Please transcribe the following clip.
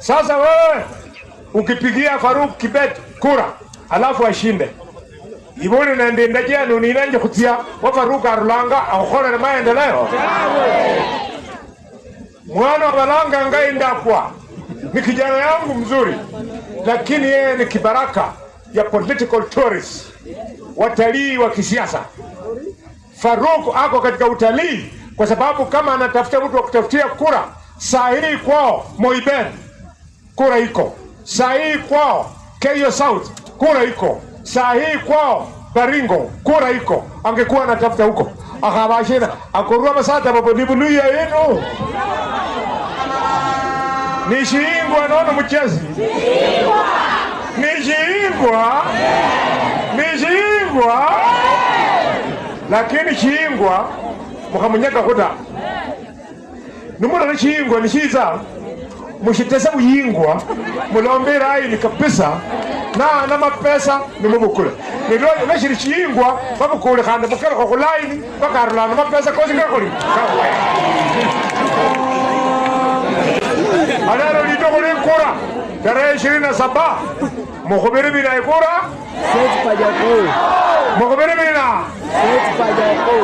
Sasa wewe ukipigia Faruk Kibet kura alafu ashinde, ibone na ndenda jana uninanje kutia wa Faruk Arulanga akhola na maendeleo. Mwana wa Balanga ngaenda kwa ni kijana yangu mzuri, lakini yeye ni kibaraka ya political tourist, watalii wa kisiasa. Faruk ako katika utalii kwa sababu kama anatafuta mtu wa kutafutia kura, saa hii kwao Moiben kura iko, saa hii kwao Keyo South kura iko, saa hii kwao Baringo kura iko. Angekuwa anatafuta huko akabashina akorua masata babonibuluya yenu nishingwa naona mchezi nishingwa lakini chingwa mukamunyaka kuta numuna na chingwa nishiza mushitesa uyingwa mulombera ayi ni kabisa na mapesa nimubukule nilo nashiri chingwa babukule khanda bukela ko line bakarula na mapesa kozi ngakoli alaro lidoko kura tarehe 27 mukhubiri bila kura Seti Pajako. mukhubiri bila Seti Pajako.